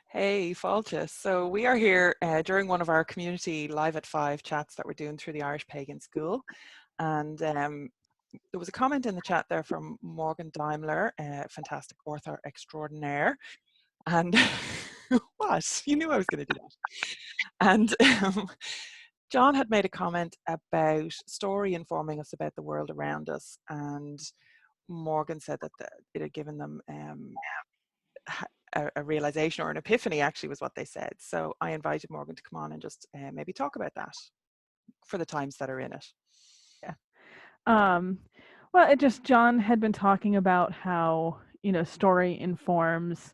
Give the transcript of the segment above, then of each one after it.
Hey, Falcha. So we are here during one of our community Live at 5 chats that we're doing through the Irish Pagan School. And there was a comment in the chat there from Morgan Daimler, fantastic author extraordinaire. And what? You knew I was going to do that. And John had made a comment about story informing us about the world around us. And Morgan said that it had given them a realization or an epiphany, actually, was what they said. So I invited Morgan to come on and just maybe talk about that for the times that are in it. Yeah. Well, John had been talking about how, story informs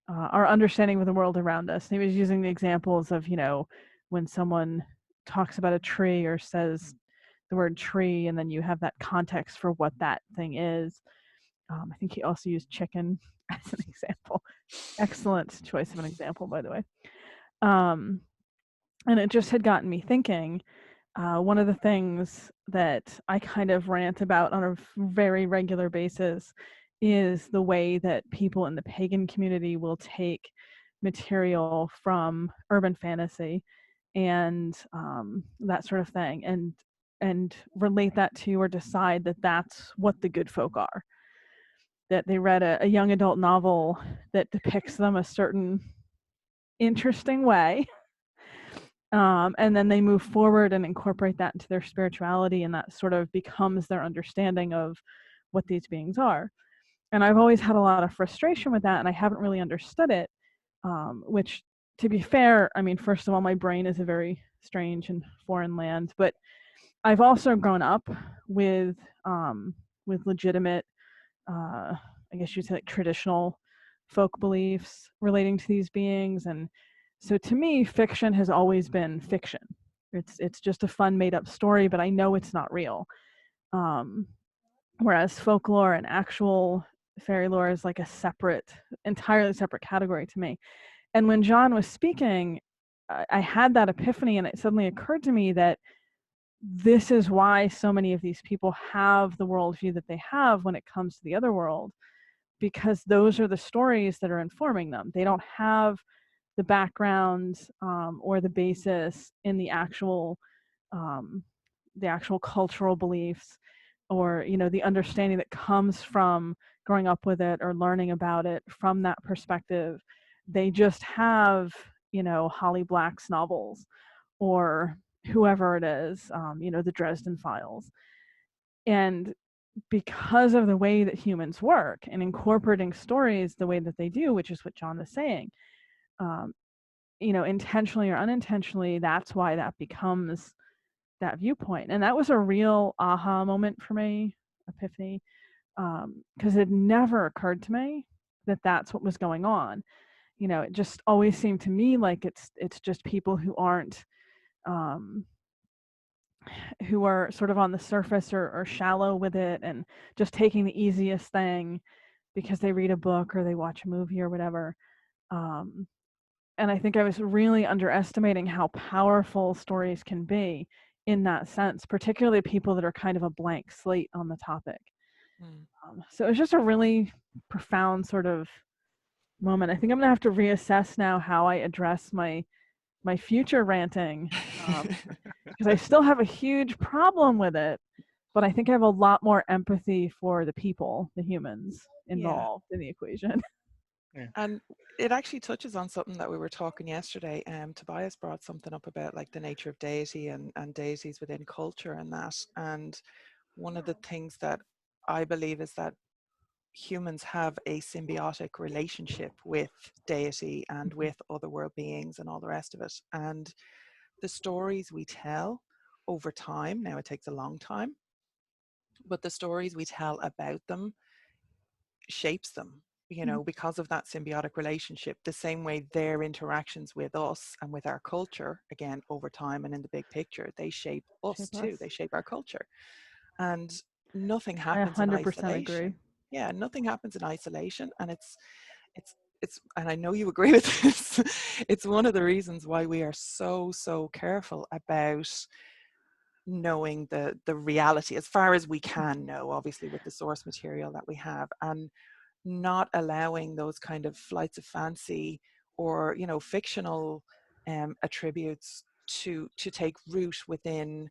our understanding of the world around us. And he was using the examples of, when someone talks about a tree or says the word tree, and then you have that context for what that thing is. I think he also used chicken as an example. Excellent choice of an example, by the way. And it just had gotten me thinking. One of the things that I kind of rant about on a very regular basis is the way that people in the pagan community will take material from urban fantasy and that sort of thing, and relate that to or decide that that's what the good folk are. That they read a young adult novel that depicts them a certain interesting way, and then they move forward and incorporate that into their spirituality, and that sort of becomes their understanding of what these beings are. And I've always had a lot of frustration with that, and I haven't really understood it, which, to be fair, I mean, first of all, my brain is a very strange and foreign land, but I've also grown up with legitimate, I guess you'd say, like, traditional folk beliefs relating to these beings. And so to me, fiction has always been fiction. It's just a fun made up story, but I know it's not real. Whereas folklore and actual fairy lore is like a separate, entirely separate category to me. And when John was speaking, I had that epiphany, and it suddenly occurred to me that this is why so many of these people have the worldview that they have when it comes to the other world, because those are the stories that are informing them. They don't have the background or the basis in um, the actual cultural beliefs, or the understanding that comes from growing up with it or learning about it from that perspective. They just have Holly Black's novels, or whoever it is, the Dresden Files. And because of the way that humans work and incorporating stories the way that they do, which is what John is saying, um, intentionally or unintentionally, that's why that becomes that viewpoint. And that was a real aha moment for me, epiphany, because it never occurred to me that that's what was going on. It just always seemed to me like it's just people who aren't, who are sort of on the surface, or shallow with it, and just taking the easiest thing because they read a book or they watch a movie or whatever. And I think I was really underestimating how powerful stories can be in that sense, particularly people that are kind of a blank slate on the topic. So it was just a really profound sort of moment. I think I'm gonna have to reassess now how I address my future ranting, because I still have a huge problem with it, but I think I have a lot more empathy for the people, the humans involved in the equation. Yeah. And it actually touches on something that we were talking yesterday. Tobias brought something up about like the nature of deity and deities within culture and that. And one of the things that I believe is that humans have a symbiotic relationship with deity and with other world beings and all the rest of it. And the stories we tell over time, now it takes a long time, but the stories we tell about them shapes them, because of that symbiotic relationship, the same way their interactions with us and with our culture, again, over time and in the big picture, they shape us too. They shape our culture. And nothing happens in 100% agree. isolation. Yeah, nothing happens in isolation. And it's, and I know you agree with this, it's one of the reasons why we are so careful about knowing the reality as far as we can know, obviously with the source material that we have, and not allowing those kind of flights of fancy or, you know, fictional attributes to take root within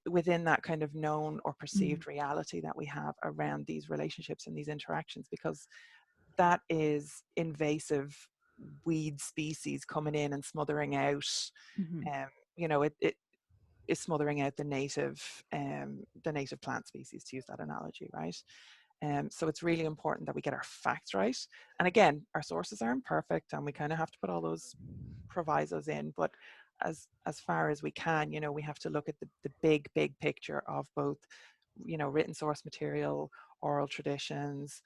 within that kind of known or perceived reality that we have around these relationships and these interactions, because that is invasive weed species coming in and smothering out, Mm-hmm. you know, it is smothering out the native plant species, to use that analogy, right? So it's really important that we get our facts right. And again, our sources aren't perfect, and we kind of have to put all those provisos in. But as far as we can, you know, we have to look at the big picture of both, you know, written source material, oral traditions,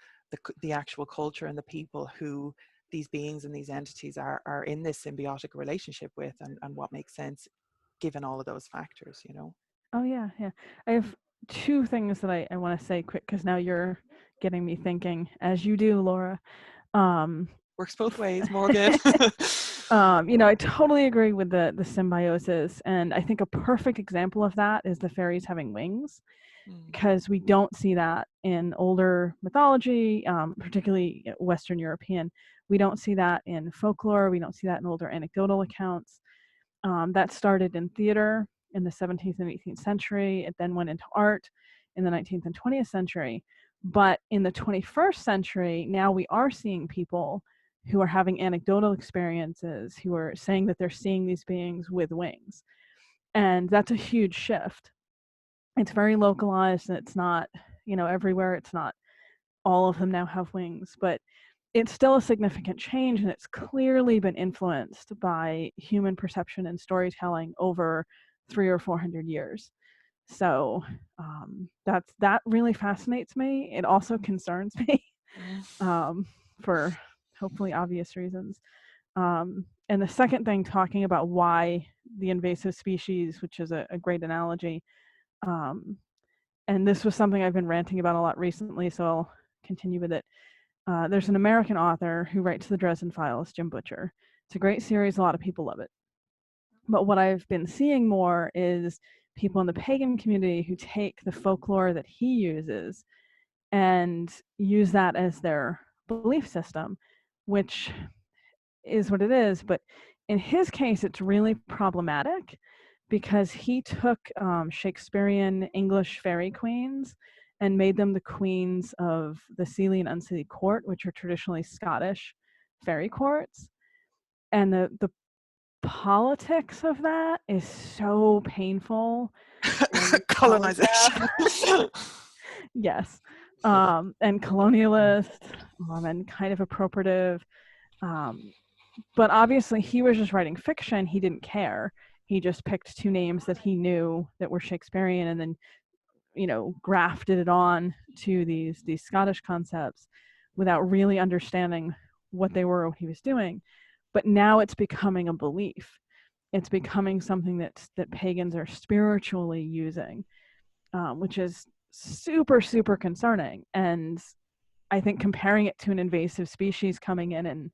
the actual culture and the people who these beings and these entities are in this symbiotic relationship with, and what makes sense given all of those factors, you know. Oh yeah, yeah. I have two things that I want to say quick, because now you're getting me thinking, as you do, Laura. Um, Works both ways, Morgan. you know, I totally agree with the symbiosis, and I think a perfect example of that is the fairies having wings, because we don't see that in older mythology, particularly Western European. We don't see that in folklore. We don't see that in older anecdotal accounts. That started in theater in the 17th and 18th century. It then went into art in the 19th and 20th century. But in the 21st century, now we are seeing people who are having anecdotal experiences, who are saying that they're seeing these beings with wings. And that's a huge shift. It's very localized, and it's not, you know, everywhere. It's not all of them now have wings, but it's still a significant change, and it's clearly been influenced by human perception and storytelling over 300 or 400 years. So that really fascinates me. It also concerns me, for hopefully obvious reasons. And the second thing, talking about why the invasive species, which is a great analogy, um, and this was something I've been ranting about a lot recently, so I'll continue with it. There's an American author who writes the Dresden Files, Jim Butcher. It's a great series. A lot of people love it. But what I've been seeing more is people in the pagan community who take the folklore that he uses and use that as their belief system, which is what it is. But in his case, it's really problematic because he took Shakespearean English fairy queens and made them the queens of the Seelie and Unseelie court, which are traditionally Scottish fairy courts. And the politics of that is so painful. Colonization. Yes. And colonialist, and kind of appropriative. But obviously he was just writing fiction. He didn't care. He just picked two names that he knew that were Shakespearean, and then, you know, grafted it on to these Scottish concepts without really understanding what they were or what he was doing. But now it's becoming a belief. It's becoming something that pagans are spiritually using, which is super, super concerning. And I think comparing it to an invasive species coming in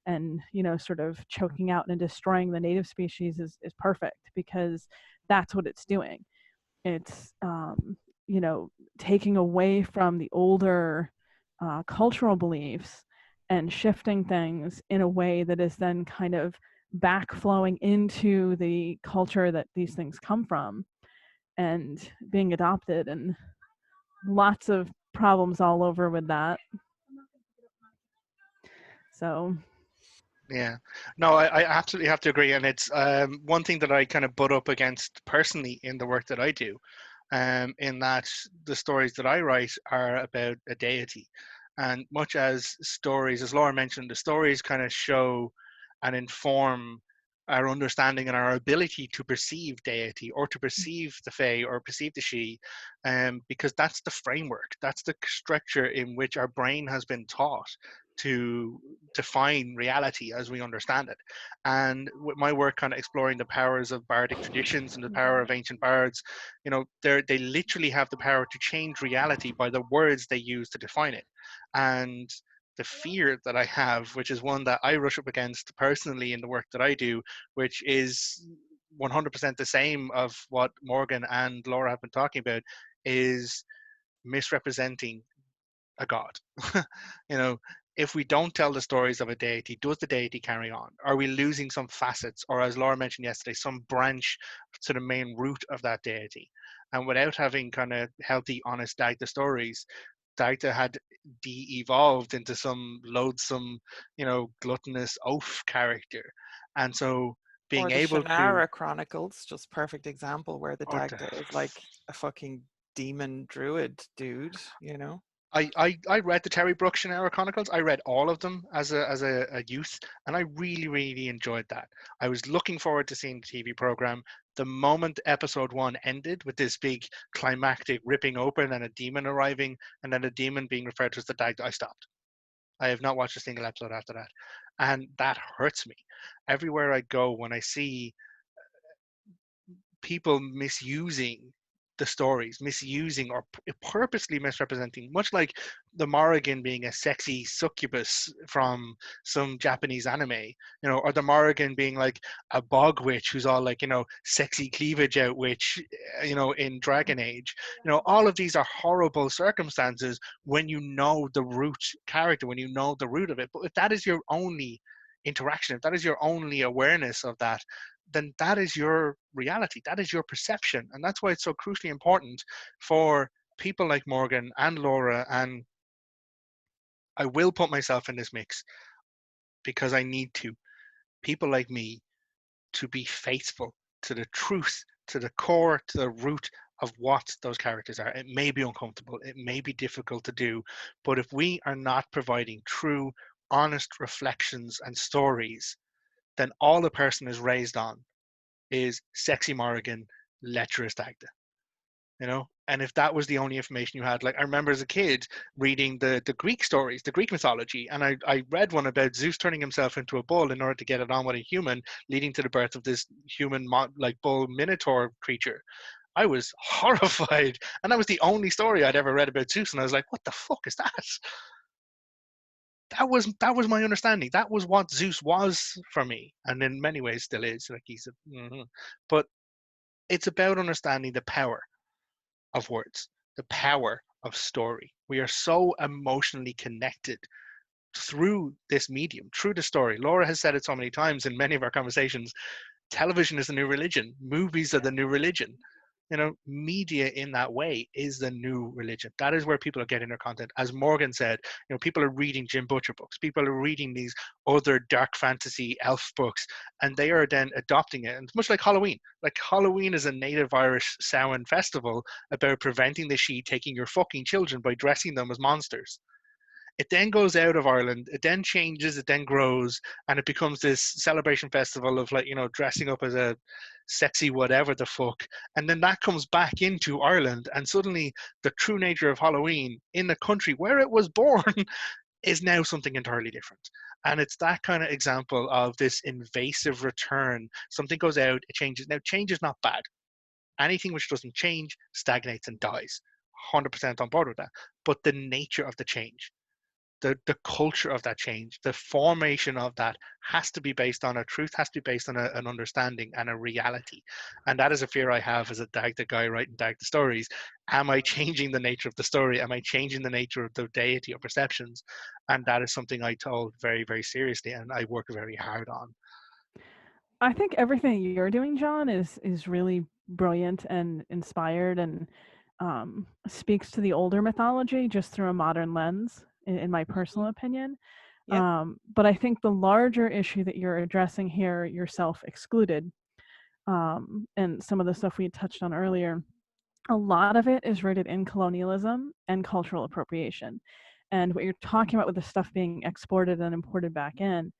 and you know, sort of choking out and destroying the native species is perfect, because that's what it's doing. It's you know, taking away from the older cultural beliefs and shifting things in a way that is then kind of backflowing into the culture that these things come from and being adopted, and lots of problems all over with that. So Yeah, no, I absolutely have to agree, and it's one thing that I kind of butt up against personally in the work that I do, in that the stories that I write are about a deity, and much as stories, as Laura mentioned, the stories kind of show and inform our understanding and our ability to perceive deity or to perceive the Fae or perceive the She, because that's the framework, that's the structure in which our brain has been taught to define reality as we understand it. And with my work kind of exploring the powers of bardic traditions and the power of ancient bards, you know, they literally have the power to change reality by the words they use to define it. And the fear that I have, which is one that I rush up against personally in the work that I do, which is 100% the same of what Morgan and Laura have been talking about, is misrepresenting a god? You know, if we don't tell the stories of a deity, does the deity carry on? Are we losing some facets, or as Laura mentioned yesterday, some branch to the main root of that deity? And without having kind of healthy, honest Dagda stories, Dagda had de-evolved into some loathsome, you know, gluttonous oaf character. And so Or being the able to, Shannara Chronicles, just perfect example where the or the, Dagda is like a fucking demon druid dude, you know? I read the Terry Brooks Shannara Chronicles. I read all of them as a youth, and I really, really enjoyed that. I was looking forward to seeing the TV program. The moment episode 1 ended with this big climactic ripping open and a demon arriving, and then a demon being referred to as the Dagda, I stopped. I have not watched a single episode after that, and that hurts me. Everywhere I go, when I see people misusing the stories, misusing or purposely misrepresenting, much like the Mórrígan being a sexy succubus from some Japanese anime, you know, or the Mórrígan being like a bog witch who's all like, you know, sexy cleavage out witch, you know, in Dragon Age. You know, all of these are horrible circumstances when you know the root character, when you know the root of it. But if that is your only interaction, if that is your only awareness of that, then that is your reality, that is your perception. And that's why it's so crucially important for people like Morgan and Laura, and I will put myself in this mix because I need to, people like me, to be faithful to the truth, to the core, to the root of what those characters are. It may be uncomfortable, it may be difficult to do, but if we are not providing true, honest reflections and stories, then all the person is raised on is sexy Mórrígan, lecherous Dagda. You know, and if that was the only information you had, like I remember as a kid reading the Greek stories, the Greek mythology, and I read one about Zeus turning himself into a bull in order to get it on with a human, leading to the birth of this human like bull minotaur creature. I was horrified, and that was the only story I'd ever read about Zeus, and I was like, what the fuck is that? That was my understanding. That was what Zeus was for me, and in many ways still is. Like he's but it's about understanding the power of words, the power of story. We are so emotionally connected through this medium, through the story. Laura has said it so many times in many of our conversations. Television is the new religion. Movies are the new religion. You know, media in that way is the new religion. That is where people are getting their content. As Morgan said, you know, people are reading Jim Butcher books. People are reading these other dark fantasy elf books, and they are then adopting it. And it's much like Halloween. Like Halloween is a native Irish Samhain festival about preventing the Sidhe taking your fucking children by dressing them as monsters. It then goes out of Ireland, it then changes, it then grows, and it becomes this celebration festival of, like, you know, dressing up as a sexy whatever the fuck. And then that comes back into Ireland, and suddenly the true nature of Halloween in the country where it was born is now something entirely different. And it's that kind of example of this invasive return. Something goes out, it changes. Now, change is not bad. Anything which doesn't change stagnates and dies. 100% on board with that. But the nature of the change, the culture of that change, the formation of that has to be based on a truth, has to be based on an understanding and a reality. And that is a fear I have as a Dagda guy writing Dagda stories. Am I changing the nature of the story? Am I changing the nature of the deity or perceptions? And that is something I told very, very seriously, and I work very hard on. I think everything you're doing, John, is really brilliant and inspired, and speaks to the older mythology just through a modern lens, in my personal opinion. Yep. But I think the larger issue that you're addressing here, yourself excluded, and some of the stuff we touched on earlier, a lot of it is rooted in colonialism and cultural appropriation. And what you're talking about with the stuff being exported and imported back in,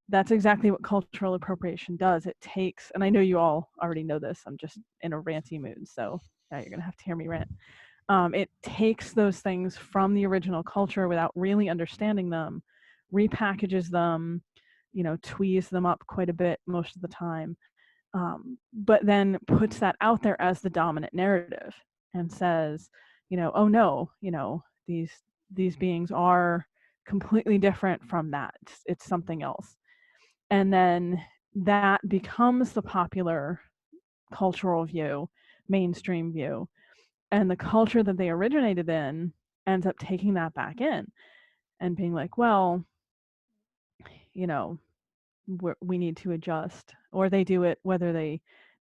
that's exactly what cultural appropriation does. It takes, and I know you all already know this, I'm just in a ranty mood, so now you're going to have to hear me rant. It takes those things from the original culture without really understanding them, repackages them, you know, tweeze them up quite a bit most of the time, but then puts that out there as the dominant narrative and says, you know, oh no, you know, these beings are completely different from that. It's something else. And then that becomes the popular cultural view, mainstream view. And the culture that they originated in ends up taking that back in and being like, well, you know, we need to adjust, or they do it whether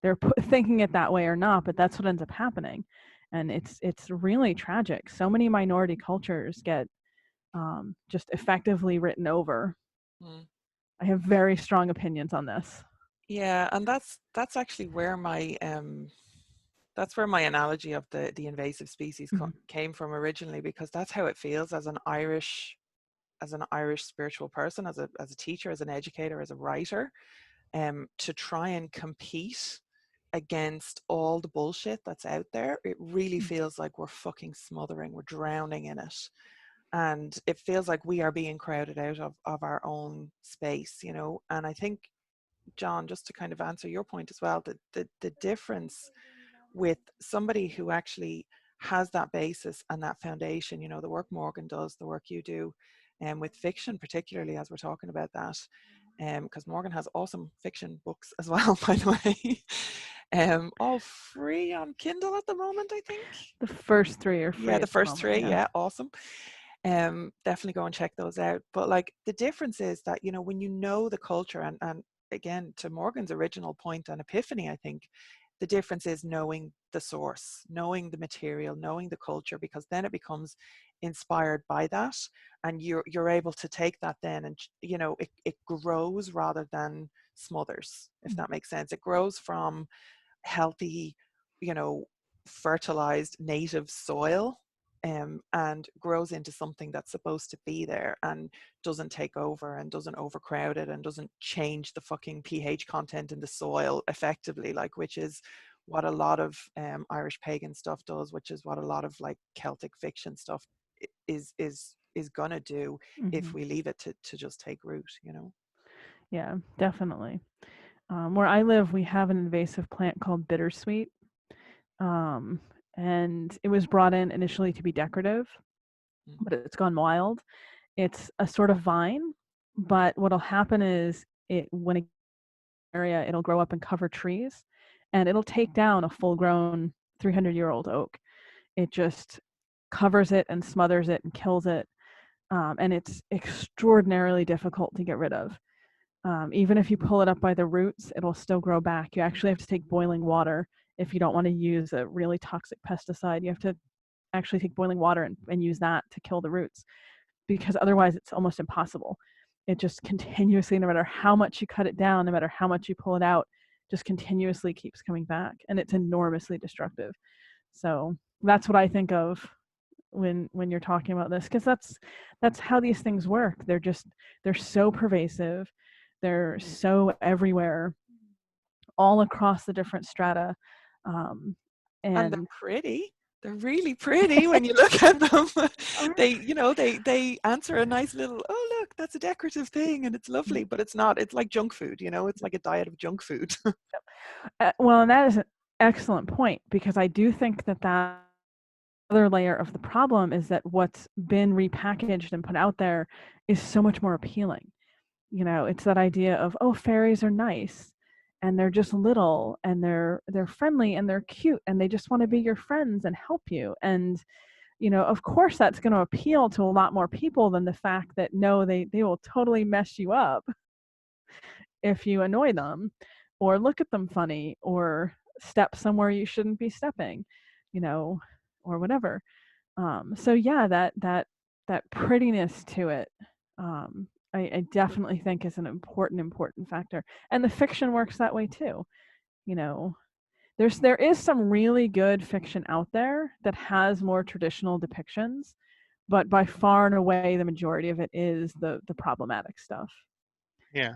they're thinking it that way or not, but that's what ends up happening. And it's really tragic. So many minority cultures get just effectively written over. I have very strong opinions on this. Yeah, and that's actually where my analogy of the invasive species came from originally, because that's how it feels as an Irish spiritual person, as a teacher, as an educator, as a writer, to try and compete against all the bullshit that's out there. It really feels like we're fucking smothering, we're drowning in it. And it feels like we are being crowded out of our own space, you know. And I think, John, just to kind of answer your point as well, that the difference with somebody who actually has that basis and that foundation, you know, the work Mórrígan does, the work you do, and with fiction particularly, as we're talking about that, because Mórrígan has awesome fiction books as well, by the way, all free on Kindle at the moment, I think. The first 3 are free. Yeah, the first 3, yeah, awesome. Definitely go and check those out. But like, the difference is that, you know, when you know the culture, and again, to Morgan's original point and epiphany, I think the difference is knowing the source, knowing the material, knowing the culture, because then it becomes inspired by that, and you're able to take that then, and, you know, it grows rather than smothers, if that makes sense. It grows from healthy, you know, fertilized native soil, and grows into something that's supposed to be there and doesn't take over and doesn't overcrowd it and doesn't change the fucking pH content in the soil effectively, like, which is what a lot of Irish pagan stuff does, which is what a lot of like Celtic fiction stuff is gonna do if we leave it to just take root, you know. Yeah, definitely. Where I live, we have an invasive plant called bittersweet. And it was brought in initially to be decorative, but it's gone wild. It's a sort of vine, but what'll happen is when it area, it'll grow up and cover trees, and it'll take down a full-grown 300-year-old oak. It just covers it and smothers it and kills it, and it's extraordinarily difficult to get rid of. Even if you pull it up by the roots, it'll still grow back. You actually have to take boiling water if you don't want to use a really toxic pesticide. You have to actually take boiling water and use that to kill the roots, because otherwise it's almost impossible. It just continuously, no matter how much you cut it down, no matter how much you pull it out, just continuously keeps coming back, and it's enormously destructive. So that's what I think of when you're talking about this, because that's how these things work. They're so pervasive, they're so everywhere, all across the different strata, and they're pretty. They're really pretty when you look at them. They answer a nice little, oh look, that's a decorative thing and it's lovely, but it's not. It's like junk food, you know. It's like a diet of junk food. Well, and that is an excellent point, because I do think that other layer of the problem is that what's been repackaged and put out there is so much more appealing. You know, it's that idea of, oh, fairies are nice, and they're just little, and they're friendly, and they're cute, and they just want to be your friends and help you. And, you know, of course that's going to appeal to a lot more people than the fact that, no, they will totally mess you up if you annoy them or look at them funny or step somewhere you shouldn't be stepping, you know, or whatever. So yeah, that prettiness to it, I definitely think is an important factor. And the fiction works that way too. You know, there is some really good fiction out there that has more traditional depictions, but by far and away the majority of it is the problematic stuff. Yeah,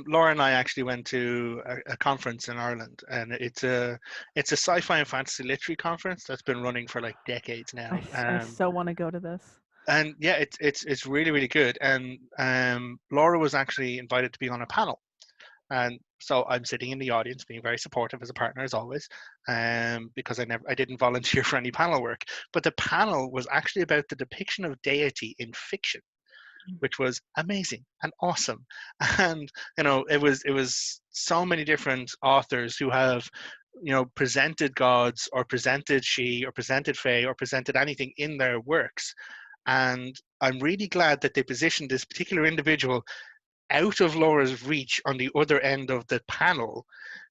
Laura and I actually went to a conference in Ireland, and it's a sci-fi and fantasy literary conference that's been running for like decades now. I so want to go to this. And yeah, it's really, really good. And Laura was actually invited to be on a panel, and so I'm sitting in the audience, being very supportive as a partner as always, because I didn't volunteer for any panel work. But the panel was actually about the depiction of deity in fiction, which was amazing and awesome. And you know, it was so many different authors who have presented gods or presented she or presented fae or presented anything in their works. And I'm really glad that they positioned this particular individual out of Laura's reach on the other end of the panel,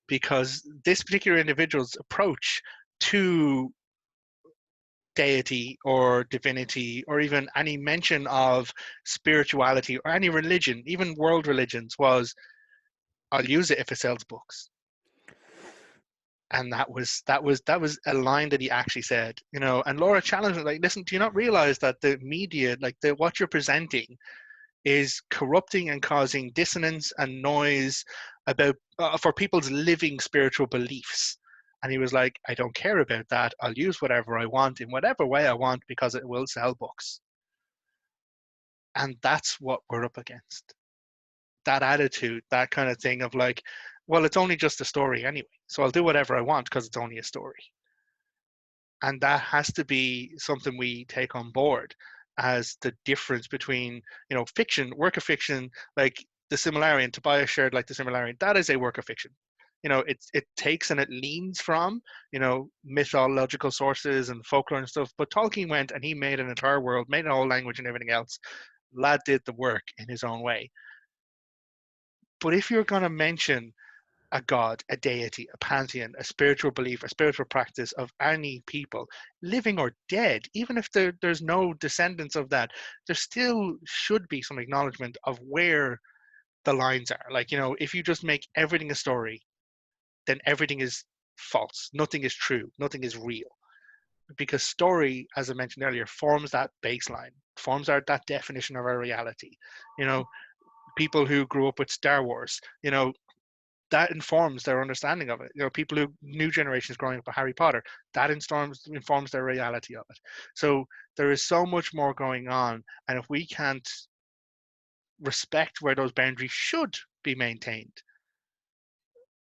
because this particular individual's approach to deity or divinity or even any mention of spirituality or any religion, even world religions, was, I'll use it if it sells books. And that was a line that he actually said, and Laura challenged him, like, listen, do you not realize that the media, like what you're presenting, is corrupting and causing dissonance and noise about for people's living spiritual beliefs? And he was like, I don't care about that. I'll use whatever I want in whatever way I want because it will sell books. And that's what we're up against. That attitude, that kind of thing of like, well, it's only just a story anyway, so I'll do whatever I want because it's only a story. And that has to be something we take on board as the difference between, fiction, work of fiction, like the Similarian. Tobias shared like the Similarian. That is a work of fiction. It takes and it leans from, mythological sources and folklore and stuff. But Tolkien went and he made an entire world, made a whole language and everything else. Lad did the work in his own way. But if you're going to mention a god, a deity, a pantheon, a spiritual belief, a spiritual practice of any people, living or dead, even if there's no descendants of that, there still should be some acknowledgement of where the lines are. Like, if you just make everything a story, then everything is false. Nothing is true. Nothing is real. Because story, as I mentioned earlier, forms that baseline, forms that definition of our reality. People who grew up with Star Wars, that informs their understanding of it. People who, new generations growing up with Harry Potter, that informs their reality of it. So there is so much more going on. And if we can't respect where those boundaries should be maintained,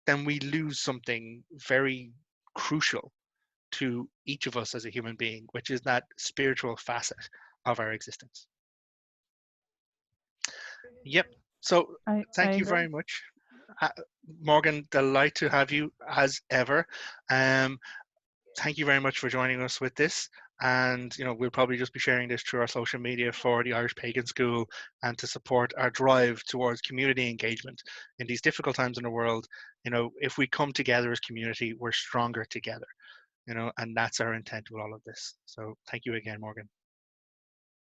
then we lose something very crucial to each of us as a human being, which is that spiritual facet of our existence. Yep. So thank you very much. Morgan, delight to have you as ever. Thank you very much for joining us with this. And we'll probably just be sharing this through our social media for the Irish Pagan School and to support our drive towards community engagement in these difficult times in the world. If we come together as community, we're stronger together. And that's our intent with all of this. So thank you again, Morgan.